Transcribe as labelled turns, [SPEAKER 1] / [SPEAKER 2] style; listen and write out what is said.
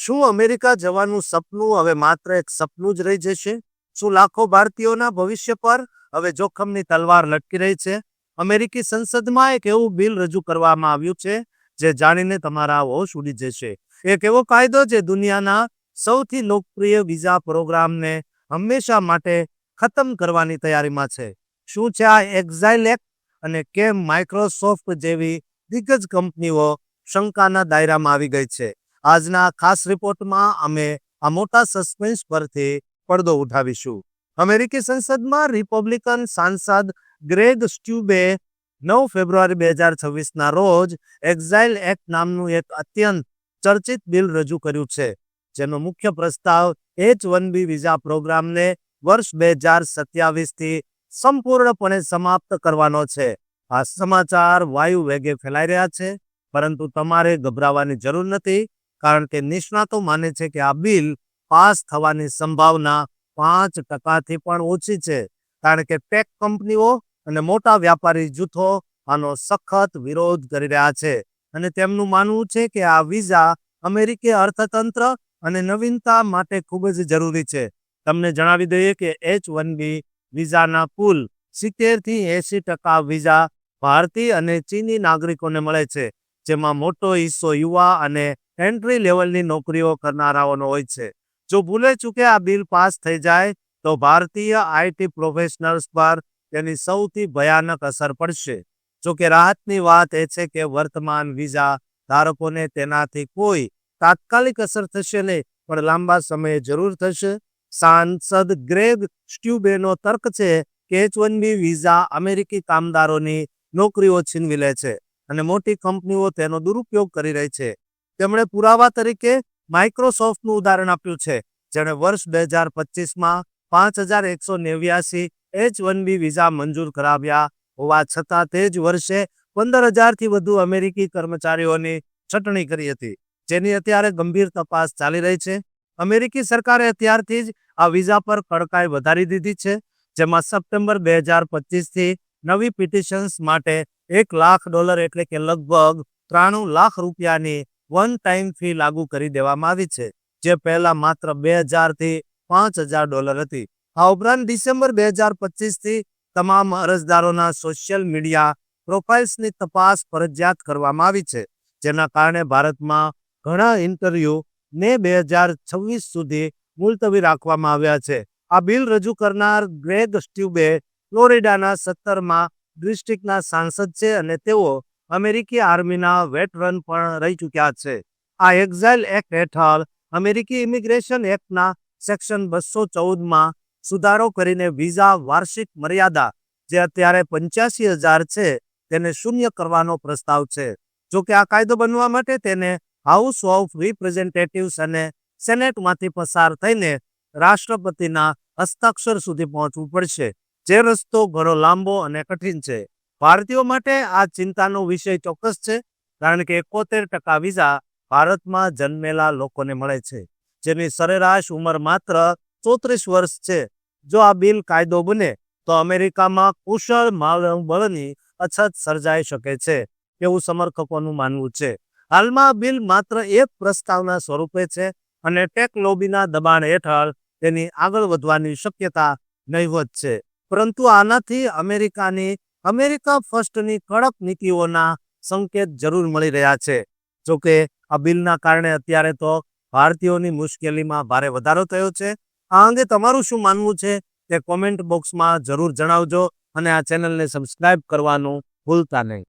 [SPEAKER 1] શું અમેરિકા જવાનું સપનું હવે માત્ર એક સપનું જ રહી જશે? શું લાખો ભારતીયોના ભવિષ્ય પર હવે જોખમની તલવાર લટકી રહી છે? અમેરિકી સંસદમાં એક એવું બિલ રજૂ કરવામાં આવ્યું છે જે જાણીને તમારા હોશ ઉડી જશે. એક એવો કાયદો જે દુનિયાના સૌથી લોકપ્રિય વિઝા પ્રોગ્રામને હંમેશા માટે ખતમ કરવાની તૈયારીમાં છે. શું છે આ એક્ઝાઇલ એક્ટ અને કેમ માઇક્રોસોફ્ટ જેવી દિગ્ગજ કંપનીઓ શંકાના દાયરામાં આવી ગઈ છે? આજના ખાસ રિપોર્ટમાં અમે આ મોટા સસ્પેન્સ પરથી પડદો ઉઠાવીશું. અમેરિકી સંસદમાં રિપબ્લિકન સાંસદ ગ્રેગ સ્ટ્યુબે 9 ફેબ્રુઆરી 2026ના રોજ એક્ઝાઇલ એક્ટ નામનું એક અત્યંત ચર્ચિત બિલ રજૂ કર્યું છે, જેનો મુખ્ય પ્રસ્તાવ H-1B વિઝા પ્રોગ્રામને વર્ષ 2027થી સંપૂર્ણપણે સમાપ્ત કરવાનો છે. આ સમાચાર વાયુ વેગે ફેલાઈ રહ્યા છે, પરંતુ તમારે ગભરાવાની જરૂર નથી, કારણ કે નિષ્ણાતો માને છે કે આ બિલ પાસ થવાની સંભાવના 5%થી પણ ઓછી છે, કારણ કે ટેક કંપનીઓ અને મોટા વ્યાપારી જૂથો આનો સખત વિરોધ કરી રહ્યા છે અને તેમનું માનવું છે કે આ વિઝા અમેરિકી અર્થતંત્ર અને નવીનતા માટે ખૂબ જ જરૂરી છે. તમને જણાવી દઈએ કે H-1B વિઝાના કુલ 70થી 80% વિઝા ભારતીય અને ચીની નાગરિકોને મળે છે, જેમાં મોટો હિસ્સો યુવા અને એન્ટ્રી લેવલની નોકરીઓ કરનારાઓનો હોય છે. જો ભૂલે ચૂકે આ બિલ પાસ થઈ જાય તો ભારતીય આઈટી પ્રોફેશનલ્સ પર તેની સૌથી ભયાનક અસર પડશે. જો કે રાહતની વાત એ છે કે વર્તમાન વિઝા ધારકોને તેનાથી કોઈ તાત્કાલિક અસર થશે નહીં, પણ લાંબા સમયે જરૂર થશે. સાંસદ ગ્રેગ સ્ટ્યુબેનો તર્ક છે કે H-1B વિઝા અમેરિકી કામદારોની નોકરીઓ છીનવી લે છે અને મોટી કંપનીઓ તેનો દુરુપયોગ કરી રહી છે. તેમણે પુરાવા તરીકે માઇક્રોસોફ્ટનું ઉદાહરણ આપ્યું છે, જેણે વર્ષ 2025માં 5189 H-1B વિઝા મંજૂર કરાવ્યા હોવા છતાં તે જ વર્ષે 15,000થી વધુ અમેરિકી કર્મચારીઓની છટણી કરી હતી, જેની અત્યારે ગંભીર તપાસ ચાલી રહી છે. અમેરિકી સરકારે અત્યારથી જ આ વિઝા પર કડકાઈ વધારી દીધી છે, જેમાં સપ્ટેમ્બર 2025થી નવી પિટિશન્સ માટે $1 લાખ એટલે કે લગભગ 93 લાખ રૂપિયાની વન ટાઈમ ફી લાગુ કરી દેવામાં આવી છે, જે પહેલા માત્ર $2,000થી $5,000 હતી. આ ઉપરાંત ડિસેમ્બર 2025થી તમામ અરજદારોના સોશિયલ મીડિયા પ્રોફાઇલ્સની તપાસ ફરજિયાત કરવામાં આવી છે, જેના કારણે ભારતમાં ઘણા ઇન્ટરવ્યૂ મે 2026 સુધી મુલતવી રાખવામાં આવ્યા છે. આ બિલ રજૂ કરનાર ગ્રેગ સ્ટ્યુબે ફ્લોરિડાના 17મા ડિસ્ટ્રિક્ટના સાંસદ છે અને તેઓ અમેરિકી આર્મીના વેટરન પણ રહી ચૂક્યા છે. આ એક્ઝાઇલ એક્ટ હેઠળ અમેરિકી ઇમિગ્રેશન એક્ટના સેક્શન 214માં સુધારો કરીને વિઝા વાર્ષિક મર્યાદા, જે અત્યારે 85,000 છે, તેને શૂન્ય કરવાનો પ્રસ્તાવ છે. જો કે આ કાયદો બનવા માટે તેને હાઉસ ઓફ રિપ્રેઝેન્ટેટિવ્સ અને સેનેટમાંથી પસાર થઈને રાષ્ટ્રપતિના હસ્તાક્ષર સુધી પહોંચવું પડશે, જે રસ્તો ઘણો લાંબો અને કઠિન છે. ભારતીયો માટે આ ચિંતાનો વિષય ચોક્કસ છે, કારણ કે 71% વિઝા ભારતમાં જન્મેલા લોકોને મળે છે, જેની સરેરાશ ઉંમર માત્ર 34 વર્ષ છે. જો આ બિલ કાયદો બને તો અમેરિકામાં કુશળ માનવબળની અછત સર્જાઈ શકે છે, તેવું સમર્થકોનું માનવું છે. હાલમાં આ બિલ માત્ર એક પ્રસ્તાવના સ્વરૂપે છે અને ટેક લોબીના દબાણ હેઠળ તેની આગળ વધવાની શક્યતા નહિવત છે, પરંતુ આનાથી અમેરિકા ફર્સ્ટની કડક નીતિઓના સંકેત જરૂર મળી રહ્યા છે. જોકે આ બિલના કારણે અત્યારે તો ભારતીયોની મુશ્કેલીમાં ભારે વધારો થયો છે. આ અંગે તમારું શું માનવું છે તે કોમેન્ટ બોક્સમાં જરૂર જણાવજો અને આ ચેનલને સબસ્ક્રાઇબ કરવાનું ભૂલતા નહીં.